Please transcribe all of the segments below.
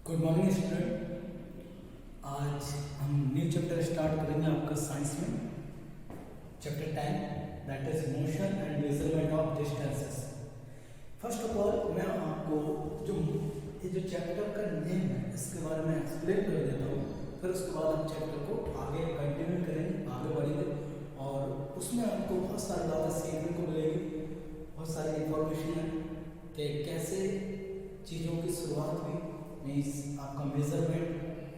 Good morning student. आज हम new chapter start करेंगे आपका साइंस में, chapter 10 that is motion and measurement of distances. First of all मैं आपको जो चैप्टर का नेम है इसके बारे में एक्सप्लेन कर देता हूँ, फिर उसके बाद हम चैप्टर को आगे कंटिन्यू करेंगे, आगे बढ़ेंगे और उसमें आपको बहुत सारी बातें सीखने को मिलेगी, बहुत सारी इंफॉर्मेशन है कि कैसे चीज़ों की शुरुआत हुई, मीन्स आपका मेजरमेंट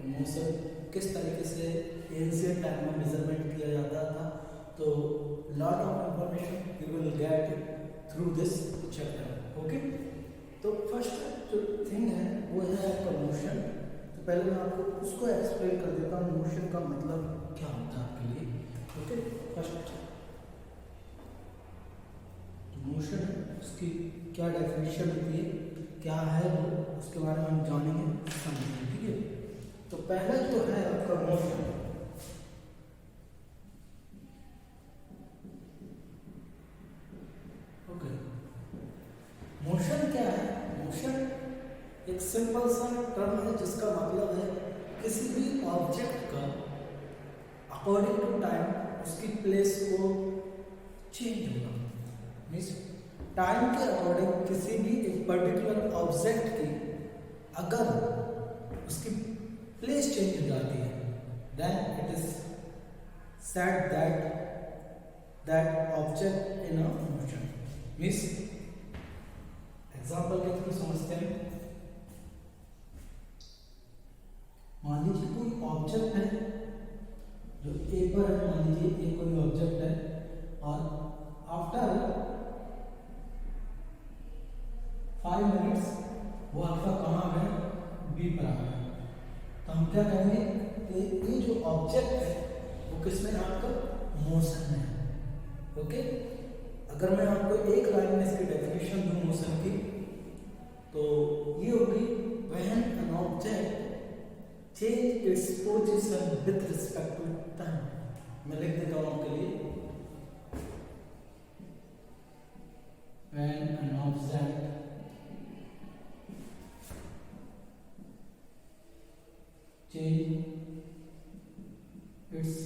मोशन किस तरीके से एंशिएंट टाइम में मेजरमेंट किया जाता था। तो lot of information you will get through this chapter. Okay, तो फर्स्ट जो थिंग है वो है आपका मोशन। तो पहले मैं आपको उसको एक्सप्लेन कर देता हूँ, मोशन का मतलब क्या होता है आपके लिए। ओके, फर्स्ट मोशन उसकी क्या डेफिनेशन होती है, क्या है वो, उसके बारे में हम जानेंगे, समझेंगे। ठीक है, तो पहला जो है आपका मोशन, ओके, मोशन क्या है? मोशन एक सिंपल सा टर्म है जिसका मतलब है किसी भी ऑब्जेक्ट का अकॉर्डिंग टू टाइम उसकी प्लेस को चेंज होना। मीन्स टाइम के अकॉर्डिंग किसी भी एक पर्टिकुलर ऑब्जेक्ट की अगर उसकी प्लेस चेंज हो जाती है, then it is said that object in a motion. Means example के थ्रू समझते हैं। मान लीजिए कोई ऑब्जेक्ट है जो ए पर है, मान लीजिए ये कोई ऑब्जेक्ट है और आफ्टर 5 मिनट्स वो आपका कहाँ है? बी पर आ गया। तो हम क्या कहेंगे कि ये जो ऑब्जेक्ट है वो किसमें आपका मोशन में है। ओके, अगर मैं आपको एक लाइन में इसकी डेफिनेशन दूं मोशन की, तो ये होगी when an object change its position with respect to time. मैं लिख देता हूँ आपके लिए, when an object change its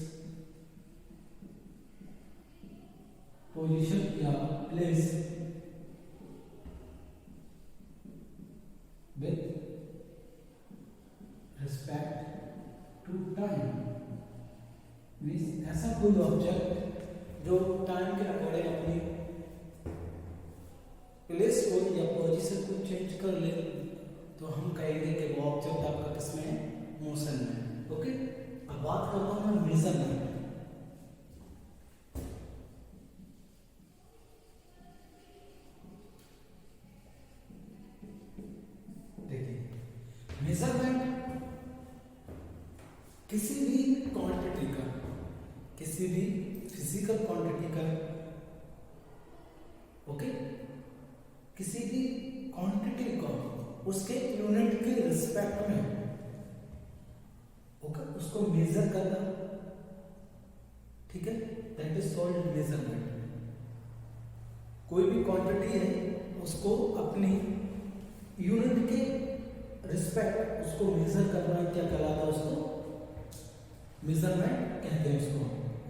position या place with respect to time। Means ऐसा कोई ऑब्जेक्ट जो टाइम के अकॉर्डिंग अपनी प्लेस को या पोजीशन को चेंज कर ले, तो हम कहेंगे कि वो ऑब्जेक्ट आपका किसमें है? मोशन में। ओके, अब बात करता हूं मैं मेजरमेंट। देखिए, मेजरमेंट किसी भी क्वांटिटी का, किसी भी फिजिकल क्वांटिटी का, ओके, किसी भी क्वांटिटी को उसके यूनिट के रिस्पेक्ट में उसको मेजर करना, ठीक है, दैट इज कॉल्ड मेजरमेंट। कोई भी क्वांटिटी है उसको अपनी यूनिट के रिस्पेक्ट उसको मेजर करना क्या कहलाता है? उसको मेजरमेंट कहते हैं उसको।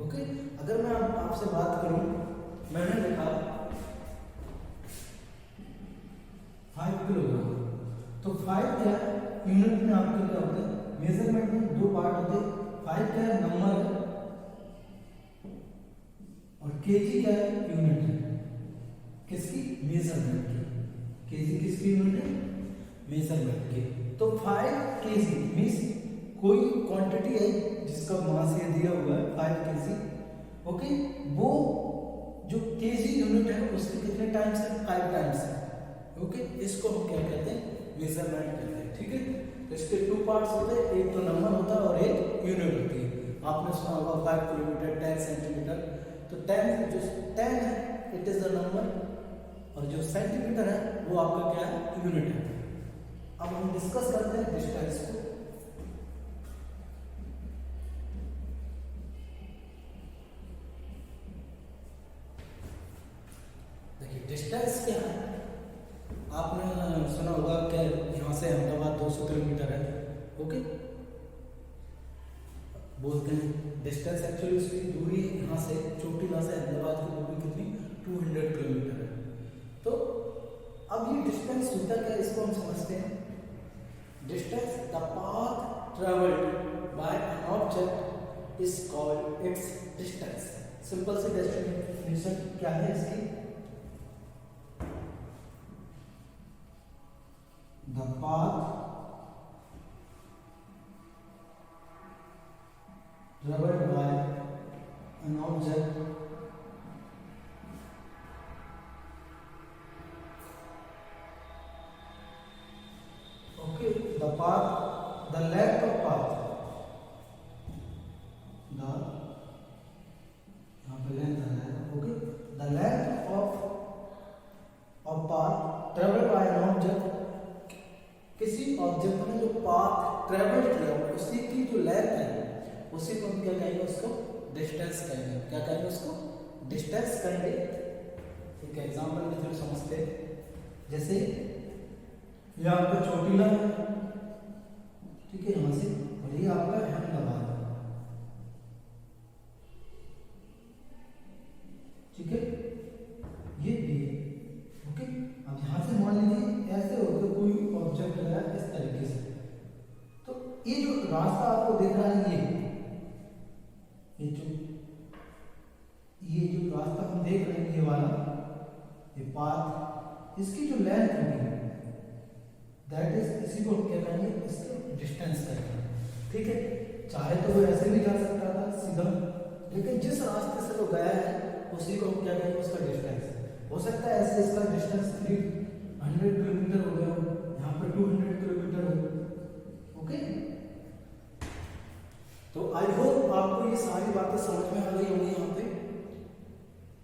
ओके, अगर मैं आपसे बात करूं, मैंने लिखा 5 किलोग्राम, तो 5 क्या यूनिट में आपके क्या होता है? मेजरमेंट में दो पार्ट होते हैं, 5 क्या है? नंबर है, और केजी क्या है? यूनिट है। किसकी? मेजरमेंट की। केजी किसकी यूनिट है? मेजरमेंट की। तो 5 केजी मीन्स कोई क्वांटिटी है जिसका मास ये दिया हुआ है 5 केजी। ओके, वो जो केजी यूनिट है उसके कितने टाइम्स है? 5 टाइम्स है। ओके, इसको हम क्या कहते हैं? मेजरमेंट कहते हैं। ठीक है, तो इसके 2 पार्ट्स होते हैं, एक तो नंबर होता है और एक यूनिट होती है। आपने सुना होगा 5 किलोमीटर 10 सेंटीमीटर। तो 10 है इट इज द नंबर, और जो सेंटीमीटर है वो आपका क्या है? यूनिट है। अब हम डिस्कस करते हैं डिस्टेंस को। देखिए, डिस्टेंस क्या है? आपने सुना होगा कि यहाँ से अहमदाबाद 200 किलोमीटर है, ओके। बोलते हैं डिस्टेंस, एक्चुअली उसकी दूरी यहाँ से चोटीला से अहमदाबाद की दूरी कितनी 200 किलोमीटर है। तो अब ये डिस्टेंस होता क्या, इसको हम समझते हैं। Distance, the path travelled by an object is called its distance. Simple सी डेफिनेशन क्या है इसकी, the path traveled by an object okay, the path, the length of path, the यहाँ पे लेंथ है, okay, the length of path traveled by an object, किसी object ने जो पाथ ट्रेवल किया उसी की जो लेंथ है उसी को हम क्या कहेंगे, उसको डिस्टेंस कहेंगे। क्या कहेंगे, उसको डिस्टेंस कहेंगे। एक एग्जांपल के थ्रू समझते हैं, जैसे ये आपका चोटीला है, ठीक है, यहाँ से, और ये आपका अहमदाबाद है, ठीक है, ये भी है, ओके। अब यहाँ से मान लीजिए ऐसे होकर कोई ऑब्जेक्ट लगा इस तरीके से, तो ये जो रास्ता आपको दिख रहा है, ये जो रास्ता हम देख रहे हैं, ये वाला, ये पाथ, इसकी जो लेंथ होगी दैट इज, इसी को क्या कहेंगे, इसका डिस्टेंस कहेंगे, ठीक है। चाहे तो वो ऐसे भी जा सकता था सीधा, लेकिन जिस रास्ते से वो गया है उसी को हम क्या कहेंगे, उसका डिस्टेंस। हो सकता है ऐसे इसका डिस्टेंस 300 किलोमीटर हो गया, यहाँ पर 200 किलोमीटर हो, ओके। तो आई होप आपको ये सारी बातें समझ में आ गई होंगी यहाँ पे।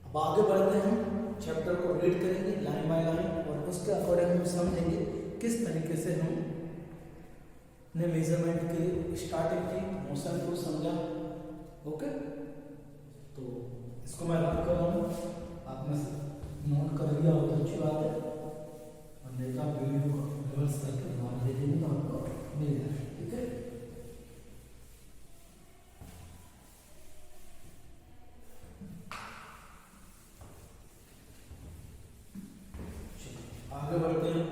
अब आगे बढ़ते हैं, चैप्टर को रीड करेंगे लाइन बाय लाइन, और उसके अकॉर्डिंग हम समझेंगे किस तरीके से हम ने मेजरमेंट की स्टार्टिंग की, मोशन को समझा, ओके। तो इसको मैं रब कर रहा हूँ, आपने नोट कर लिया हो तो अच्छी बात है, और नहीं तो आप वीडियो को रिवर्स करके दोबारा दे देंगे तो आपको मिल जाएगा, ठीक है। आगे बढ़ते हैं।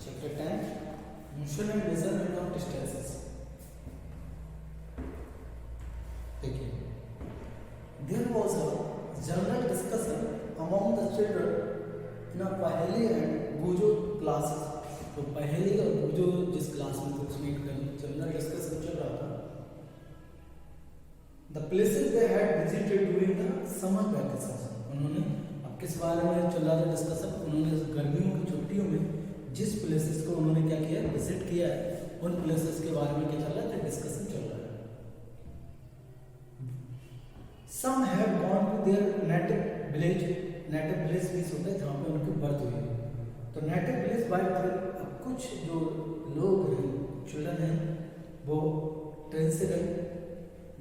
Chapter 10, motion and measurement of distances. देखिए, there was a general discussion among the children in a Paheli and Gujo classes. तो पहली और गुजो जिस क्लास में थे उसमें एक जनरल डिस्कशन चल रहा था। The places they had visited during the summer vacations. उन्होंने, अब किस बारे में चल रहा था डिस्कशन, उन्होंने गर्मियों की छुट्टियों में जिस प्लेसेस को उन्होंने क्या किया, विजिट किया है, उन प्लेसेस के बारे में क्या चल रहा है, डिस्कशन चल रहा है। Some have gone to their native village भी होता है जहाँ पे उनकी बर्थ हुई है, तो नेटिव विलेज बाय ट्रेन। अब कुछ जो लोग हैं, चिल्ड्रन हैं, वो ट्रेन से गए,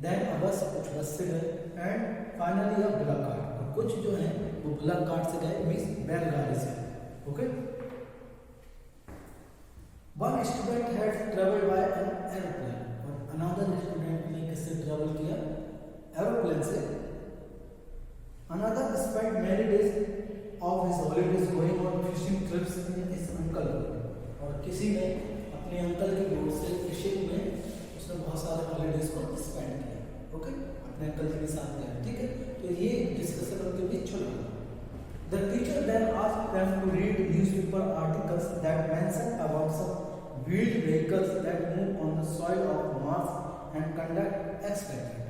देन बस, कुछ बस से गए, एंड फाइनली अब बुलक कार्ट, और कुछ जो हैं वो बुलक कार्ट से गए, मीन्स बैलगाड़ी से, okay. One student had travelled by an aeroplane, और अनदर स्टूडेंट ने किससे ट्रेवल किया, एरोप्लेन से। Another spent many days of his holidays going on fishing trips in his uncle, और किसी ने अपने अंकल की बोट से फिशिंग में उसने बहुत सारे हॉलीडेज को स्पेंड किया, ओके, अपने अंकल के साथ गया, ठीक है। तो ये डिस्कशन उनके बीच चल रहा है। The teacher then asked them to read newspaper articles that mention about some wheeled vehicles that move on the soil of Mars and conduct experiment.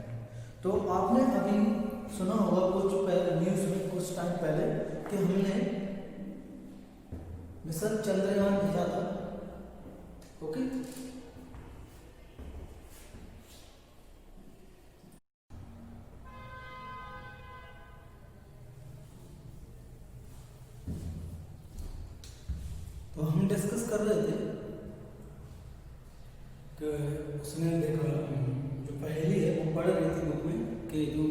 तो आपने अभी सुना होगा कुछ पहले न्यूज़ में, कुछ टाइम पहले, कि हमने मिशन चंद्रयान भेजा था, ओके। हम डिस्कस कर रहे थे कि उसमें देखो जो पहेली है वो पढ़ रही थी बुक में कि जो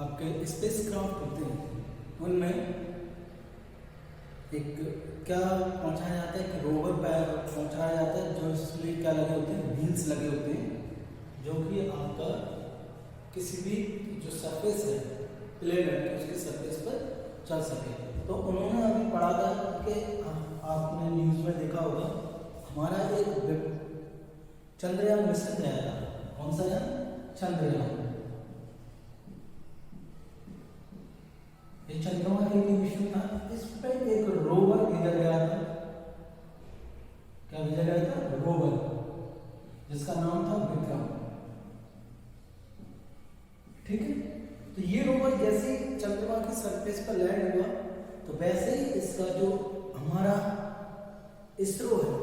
आपके स्पेस क्राफ्ट होते हैं उनमें एक क्या पहुंचाया जाता है कि रोवर पहुंचाया जाता है जो इसमें क्या लगे होते हैं, व्हील्स लगे होते हैं जो कि आपका किसी भी जो सरफेस है प्लेनेट उसके सरफेस पर चल सके। तो उन्होंने अभी पढ़ा था कि आपने न्यूज़ में देखा होगा हमारा एक चंद्रयान मिशन गया था। कौन सा यान? चंद्रयान। ये चंद्रमा के लिए मिशन था। इस पे एक रोवर भेजा गया था। क्या भेजा गया था? रोवर, जिसका नाम था विक्रम। ठीक है, तो ये रोवर जैसे ही चंद्रमा की सरफेस पर लैंड हुआ तो वैसे ही इसका जो हमारा इसरो है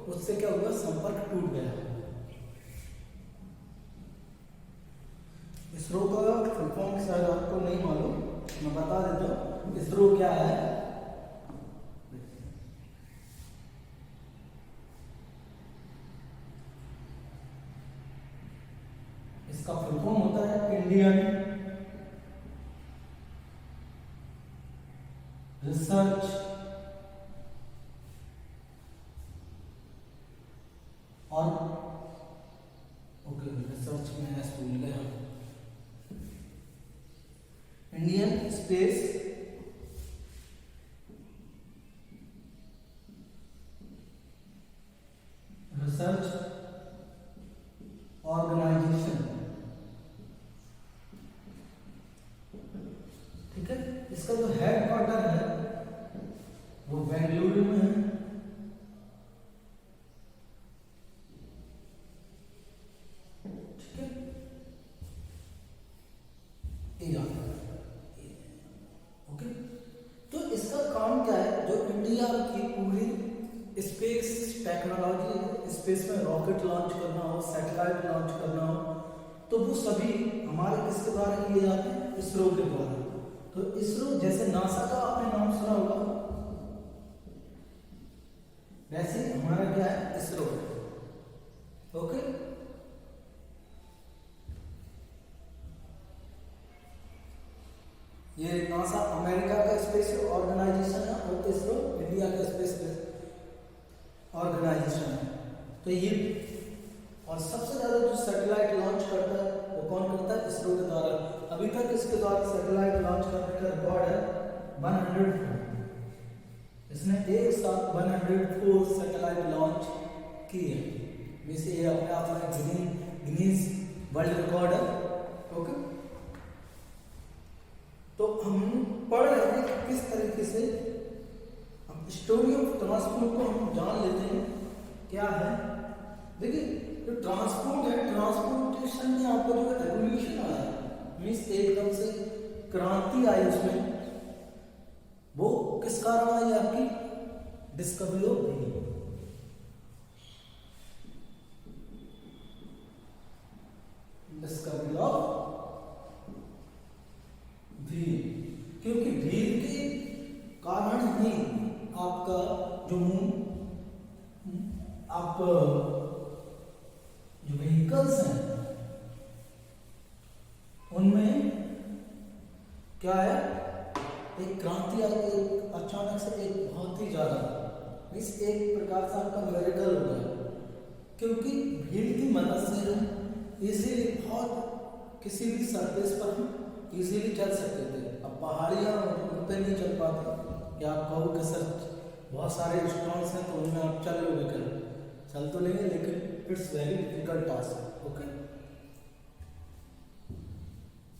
उससे क्या हुआ, संपर्क टूट गया। इसरो का फुल फॉर्म शायद आपको नहीं मालूम, मैं बता देता हूँ। इसरो क्या है? इसका फुल फॉर्म होता है इंडियन रिसर्च और रिसर्च में भूल गया, इंडियन स्पेस रिसर्च ऑर्गेनाइजेशन। ठीक है, इसका जो हेडक्वार्टर है वो बेंगलुरु में है। ठीक है, ओके। तो इसका काम क्या है? जो इंडिया की पूरी स्पेस टेक्नोलॉजी है, स्पेस में रॉकेट लॉन्च करना हो, सैटेलाइट लॉन्च करना हो, तो वो सभी हमारे किसके द्वारा किए जाते हैं? इसरो के द्वारा। तो इसरो जैसे नासा का आपने नाम सुना होगा, वैसे हमारा क्या है? इसरो है। ओके, ये नासा अमेरिका का स्पेस ऑर्गेनाइजेशन है और इसरो इंडिया का स्पेस ऑर्गेनाइजेशन है। तो ये और सबसे ज्यादा जो सैटेलाइट लॉन्च करता है वो कौन करता है? इसरो के द्वारा। अभी तक इसके द्वारा सैटेलाइट लॉन्च करने का रिकॉर्ड है 104। इसने एक साथ 104 सैटेलाइट लॉन्च किए। वैसे ये अपने आप में गिनीज वर्ल्ड रिकॉर्ड है। ओके, तो हम पढ़ रहे हैं कि किस तरीके से हम स्टोरी ऑफ ट्रांसपोर्ट को हम जान लेते हैं क्या है। देखिए, जो ट्रांसपोर्ट है, ट्रांसपोर्टेशन में आपको जो एवोल्यूशन आया, मीन्स एकदम से क्रांति आई उसमें, वो किस कारण आई? आपकी discovery of wheel. Discovery of wheel, क्योंकि व्हील के कारण ही आपका जो आप जो व्हीकल्स हैं उनमें क्या है? एक क्रांति आई, एक अचानक से एक बहुत ही ज्यादा, इस एक प्रकार से आपका मिरेकल हो गया, क्योंकि व्हील की मदद से हम इजीली बहुत किसी भी सरफेस पर हम इजीली चल सकते थे। अब पहाड़ियाँ उन पर नहीं चल पाते, या आप कहो कि सर बहुत सारे स्टोन्स हैं तो उनमें आप चल लोगे, चल तो लेंगे, लेकिन it's very difficult task. Okay,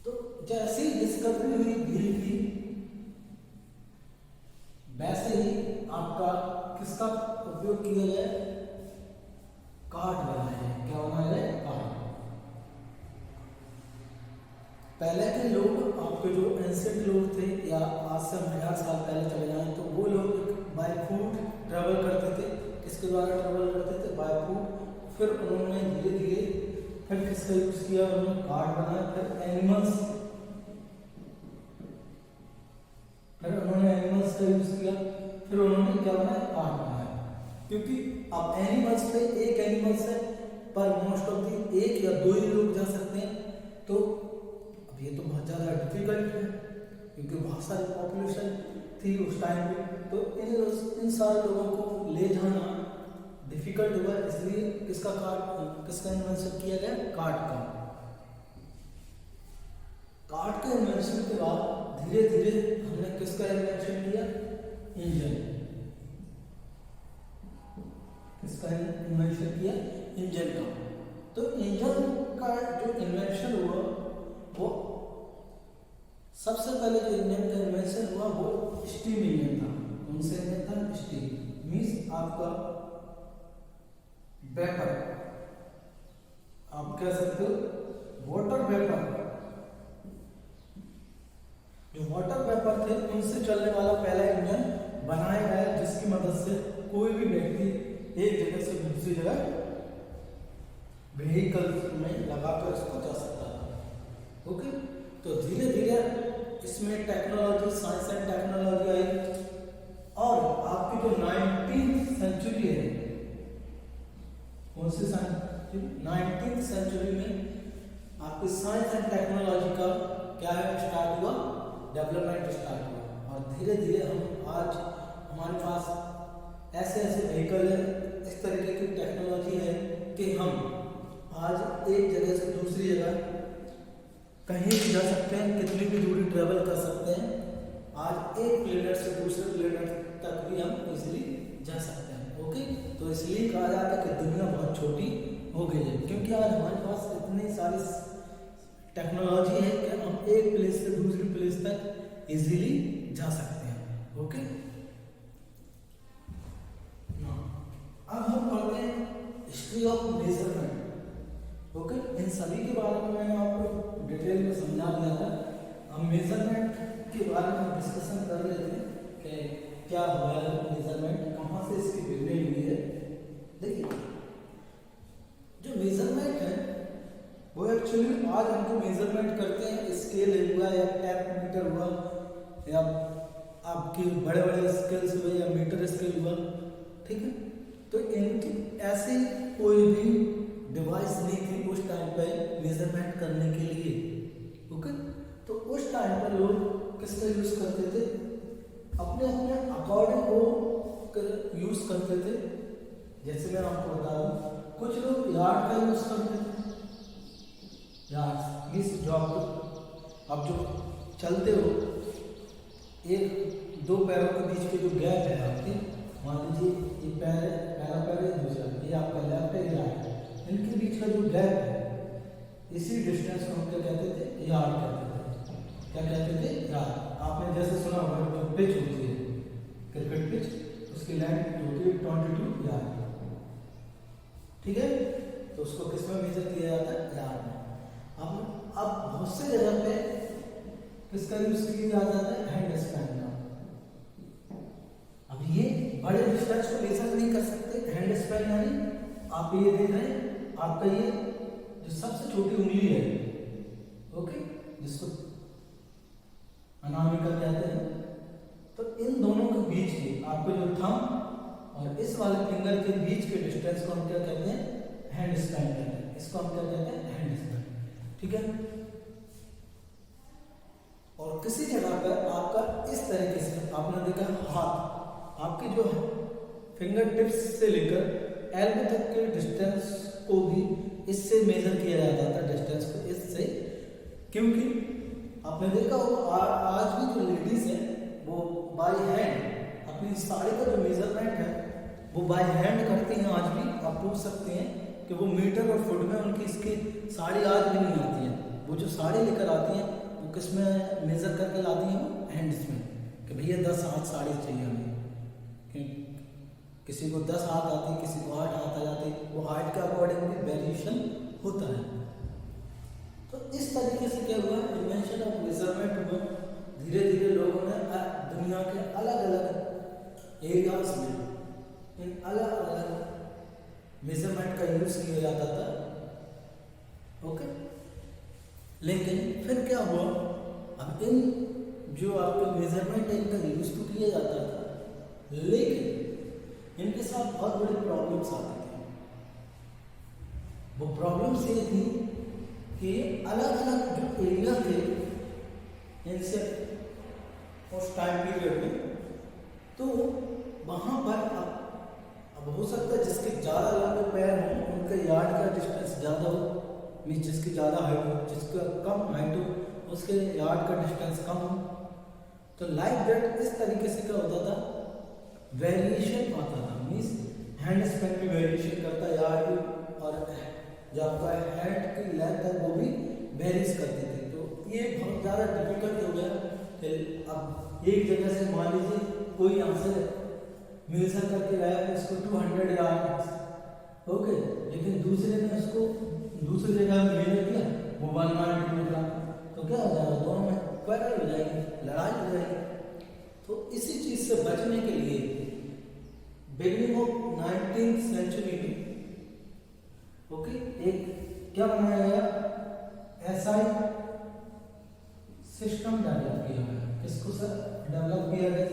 तो जैसे ही डिस्कवरी हुई व्हील की, वैसे ही आपका किसका उपयोग किया जाए? कार्ड बनाया जाए। क्या बनाया जाए? कार्ड। पहले के लोग, आपके जो एंशिएंट लोग थे, या आज से 1000 साल पहले चले जाएं, तो वो लोग बाय फूट ट्रेवल करते थे। किसके द्वारा ट्रेवल करते थे? बाय फूट। फिर उन्होंने धीरे धीरे फिर किसका यूज किया? उन्होंने कार्ड बनाया। फिर एनिमल्स का यूज किया। फिर उन्होंने क्या बनाया? कार्ड बनाया। क्योंकि अब एनिमल्स पे एक एनिमल से पर मोस्ट ऑफ दी एक या दो ही लोग जा सकते हैं, तो अब ये तो बहुत ज़्यादा डिफिकल्ट है क्योंकि बहुत सारी पॉपुलेशन थी उस टाइम पे, तो इन सारे लोगों को ले जाना डिफिकल्ट हुआ, इसलिए किसका इन्वेंशन किया गया? कार्ट का। कार्ट के इन्वेंशन के बाद धीरे धीरे हमने किसका इन्वेंशन किया? इंजन। किसका इन्वेंशन किया? इंजन का। तो इंजन का जो इन्वेंशन हुआ वो सबसे पहले जो इंजन का इन्वेंशन हुआ वो स्टीम इंजन था। उनसे इंजन था स्टीम, मीन्स आपका वेपर, आप कह सकते हो वाटर वेपर। जो वाटर वेपर थे उनसे चलने वाला पहला इंजन बनाया गया, जिसकी मदद से कोई भी व्यक्ति एक जगह से दूसरी जगह व्हीकल में लगाकर इसको जा सकता था। ओके, तो धीरे धीरे इसमें टेक्नोलॉजी, साइंस एंड टेक्नोलॉजी आई, और आपकी जो 19th सेंचुरी है, कौन सी सेंचुरी? 19th सेंचुरी में आपकी साइंस एंड टेक्नोलॉजी का क्या है? स्टार्ट हुआ, डेवलपमेंट स्टार्ट हुआ, और धीरे धीरे हम आज हमारे पास ऐसे ऐसे व्हीकल है, इस तरीके की टेक्नोलॉजी है कि हम आज एक जगह से दूसरी जगह कहीं भी जा सकते हैं, कितनी भी दूरी ट्रेवल कर सकते हैं। आज एक प्लेनेट से दूसरे प्लेनेट तक भी हम इजीली जा सकते हैं। ओके, तो इसलिए कहा जाता है कि दुनिया बहुत छोटी हो गई है, क्योंकि आज हमारे पास इतनी सारी टेक्नोलॉजी है कि हम एक प्लेस से दूसरी प्लेस तक इजीली जा सकते हैं। ओके, अब हम पढ़ते हैं हिस्ट्री ऑफ मेजरमेंट। ओके, इन सभी के बारे में मैंने आपको डिटेल में समझा दिया था। हम मेजरमेंट के बारे में डिस्कशन कर रहे थे कि क्या हुआ है मेजरमेंट, कहाँ से इसकी बिगनिंग हुई है। देखिए, जो मेजरमेंट है वो एक्चुअली आज हमको मेजरमेंट करते हैं, स्केल हुआ या टैप मीटर हुआ या आपके बड़े बड़े स्केल्स हुए या मीटर स्केल हुआ, ठीक है। तो इनकी ऐसी कोई भी डिवाइस नहीं थी उस टाइम पे मेजरमेंट करने के लिए। ओके, तो उस टाइम पर लोग किसका यूज करते थे? अपने अपने अकॉर्डिंग वो यूज करते थे। जैसे मैं आपको बता दूं, कुछ लोग यार्ड का यूज करते थे। यार्ड इस जॉब अब जो चलते हो, एक दो पैरों के बीच के जो गैप है आपके, मान लीजिए ये पैर है, पहला पैर है, दूसरा, ये आपका लेफ्ट है, ये राइट है, इनके बीच का जो गैप है, इसी डिस्टेंस को हम क्या कहते थे? यार्ड कहते थे। क्या कहते थे? यार्ड। आपने जैसे सुना होगा जो पिच होती है, क्रिकेट पिच, उसकी लेंथ होती है 22 यार्ड, ठीक है। तो उसको किस में मेजर किया जाता है? यार्ड में। अब बहुत से जगह पे किसका यूज किया जाता है? हैंड स्पैन का। अब ये बड़े डिस्टेंस को मेजर नहीं कर सकते। हैंड स्पैन यानी आप ये देख रहे हैं, आपका ये जो सबसे छोटी उंगली है, ओके, जिसको अनामिका कहते हैं, तो इन दोनों के बीच के आपके जो थंब और इस वाले फिंगर के बीच के डिस्टेंस को हम क्या कहते हैं? हैंड स्पैन कहते हैं। इसको हम क्या कहते हैं? हैंड स्पैन, ठीक है। और किसी जगह पर आपका इस तरीके से आपने देखा हाथ, आपकी जो फिंगर टिप्स से लेकर एल्बो तक के डिस्टेंस को भी इससे मेजर किया जाता था, डिस्टेंस को इससे, क्योंकि आपने देखा होगा आज भी जो लेडीज है वो बाय हैंड अपनी साड़ी का जो मेजरमेंट है वो बाय हैंड करती हैं। आज भी आप पूछ सकते हैं कि वो मीटर और फुट में उनकी इसकी साड़ी आज भी नहीं आती है। वो जो साड़ी लेकर आती हैं वो किस में मेजर करके लाती हैं? वो हैंड्स में, कि भैया 10 हाथ साड़ी चाहिए हमें। किसी को 10 हाथ आती है, किसी को 8 हाथ आ जाती है, वो हाइट के अकॉर्डिंग भी वेरिएशन होता है। तो इस तरीके से क्या हुआ? इन्वेंशन ऑफ मेजरमेंट हुआ। धीरे धीरे लोगों ने दुनिया के अलग अलग एरियाज में इन अलग अलग मेजरमेंट का यूज किया जाता था। ओके, लेकिन फिर क्या हुआ? अब इन जो आपके मेजरमेंट है इनका यूज तो किया जाता था, लेकिन इनके साथ बहुत बड़ी प्रॉब्लम्स आती थी। वो प्रॉब्लम्स ये थी कि अलग अलग जो एरिया थे इनसे उस टाइम पीरियड में, तो वहाँ पर अब हो सकता है जिसके ज़्यादा लंबे पैर हों उनके यार्ड का डिस्टेंस ज़्यादा हो, मीन्स जिसकी ज़्यादा हाइट हो, जिसका कम हाइट हो उसके यार्ड का डिस्टेंस कम हो। तो लाइक दैट इस तरीके से क्या होता था, वेरिएशन आता था, मीन्स हैंड स्पेन भी वेरिएशन करता यार्ड भी, और जो आपका हैंड की लेंथ है वो भी वेरीज करती थी। तो ये बहुत ज़्यादा डिफिकल्ट हो गया कि अब एक जगह से मान लीजिए कोई यहाँ से मिल्सन करके गया तो इसको 200 यार्ड ओके, लेकिन दूसरे ने उसको दूसरी जगह मेजर किया वो 190 निकला, तो क्या हो जाएगा, दोनों में क्वारल हो जाएगी, लड़ाई हो जाएगी। तो इसी चीज से बचने के लिए बिगिनिंग ऑफ 19th सेंचुरी में ओके एक क्या बनाया गया, एसआई सिस्टम डेवलप किया गया। किसको सर डेवलप किया गया,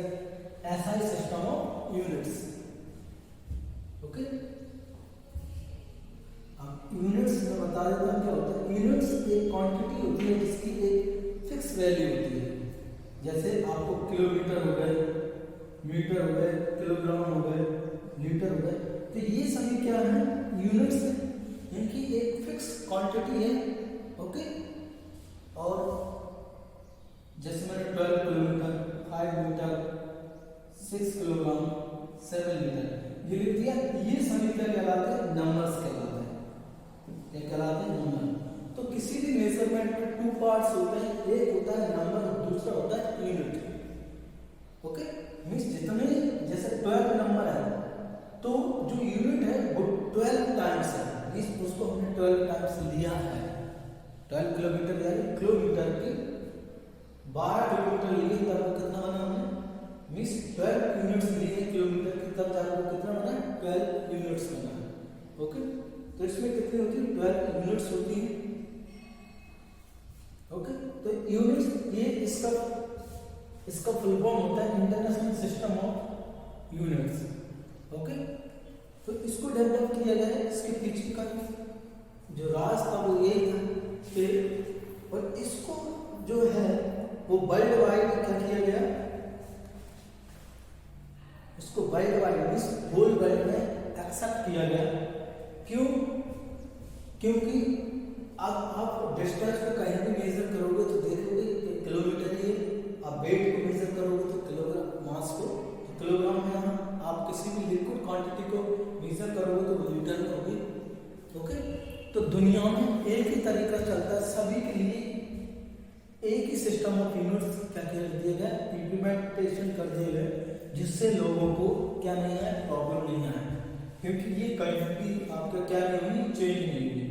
SI system of units. Okay, अब यूनिट्स में बता देता हूं क्या होता है। यूनिट्स एक क्वांटिटी होती है जिसकी एक फिक्स वैल्यू होती है, जैसे आपको किलोमीटर हो गए, मीटर हो गए, किलोग्राम हो गए, लीटर हो गए, तो ये सभी क्या है, यूनिट्स है, इनकी एक फिक्स क्वांटिटी है। ओके, और जैसे मैंने 12 किलोमीटर, 5 मीटर, 6 किलोग्राम, 7 लीटर ये लिख दिया, ये सभी क्या कहलाते हैं, नंबर्स कहलाते हैं। क्या कहलाते हैं, नंबर। तो किसी भी मेजरमेंट में 2 पार्ट्स होते हैं, एक होता है नंबर, दूसरा होता है यूनिट। ओके, मींस जितने जैसे 12 नंबर है तो जो यूनिट है वो 12 टाइम्स है, मींस उसको हमने 12 टाइम्स लिया है। 12 किलोमीटर यानी किलोमीटर की 12 किलोमीटर लिए तब कितना बना हमने, मींस 12 यूनिट्स लिए किलोमीटर की, तब जाकर कितना बना, 12 यूनिट्स बना। ओके, तो इसमें कितनी होती है, 12 यूनिट्स होती है। ओके, तो यूनिट्स ये इसका फुल फॉर्म होता है international system of units. Okay, तो इसको डेवलप किया गया है, इसके पीछे का जो राज था वो ये था कि, और इसको जो है वो वर्ल्ड वाइड क्या किया गया, इसको वर्ल्ड वाइड इस होल वर्ल्ड में एक्सेप्ट किया गया। क्यों, क्योंकि अब आप डिस्टेंस को कहीं भी मेजर करोगे तो देखोगे कि किलोमीटर ही है, आप वेट को मेजर करोगे तो किलोग्राम, मास को तो किलोग्राम में, आप किसी भी लिक्विड क्वांटिटी को मेजर करोगे तो वो लीटर में होगी। ओके, तो दुनिया में एक ही तरीका चलता है, सभी के लिए एक ही सिस्टम ऑफ यूनिट्स क्या कर दिया गया, इम्प्लीमेंटेशन कर दिए गए, जिससे लोगों को क्या नहीं है, प्रॉब्लम नहीं आए, क्योंकि ये कहीं भी आपका क्या नहीं हुई, चेंज नहीं हुई,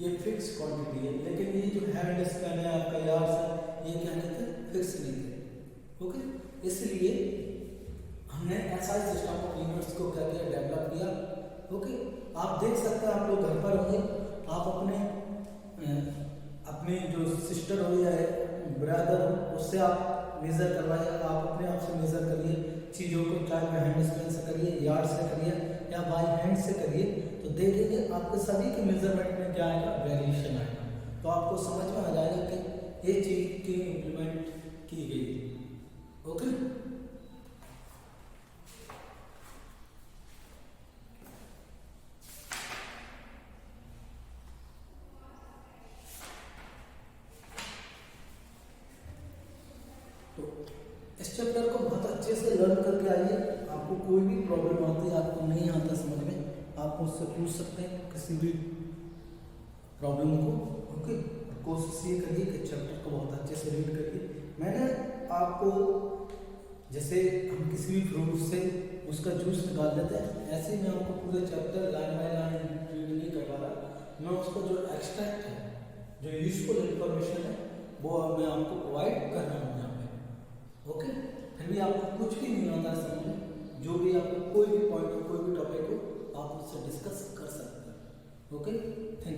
ये फिक्स क्वांटिटी है। लेकिन ये जो हैंड स्पेन है आपका यार्ड है, ये क्या कहते हैं, फिक्स नहीं थे। ओके, इसलिए हमने ऐसा सिस्टम ऑफ यूनिट्स को क्या किया, डेवलप किया। ओके, आप देख सकते हैं, आप लोग घर पर होंगे, आप अपने जो सिस्टर हो या ब्रदर हो उससे आप मेजर करवाइए, आप अपने आप से मेजर करिए चीज़ों को, चाहे मैं हैंड स्पेन से करिए, यार्ड से करिए या बाई हैंड से करिए, तो देखेंगे आपके सभी के मेजरमेंट में क्या आएगा, वेरिएशन आएगा। तो आपको समझ में आ जाएगा कि ये चीज़ क्यों इम्प्लीमेंट की गई। ओके, इस चैप्टर को बहुत अच्छे से लर्न करके आइए। आपको कोई भी प्रॉब्लम आती है, आपको नहीं आता समझ में, आप मुझसे पूछ सकते हैं किसी भी प्रॉब्लम को। ओके, कोशिश ये करिए कि चैप्टर को बहुत अच्छे से रीड करिए। मैंने आपको जैसे हम किसी भी फ्रूट से उसका जूस निकाल देते हैं, ऐसे ही मैं आपको पूरे chapter line by line read नहीं करवा रहा, मैं उसका जो एक्सट्रैक्ट है, जो यूजफुल इंफॉर्मेशन है, वो मैं आपको प्रोवाइड कर रहा हूँ यहाँ पे। ओके, फिर भी आपको कुछ भी नहीं आता समझ में, जो भी आपको कोई भी पॉइंट हो, कोई भी टॉपिक हो, आप उससे डिस्कस कर सकते हैं। Okay, thank you.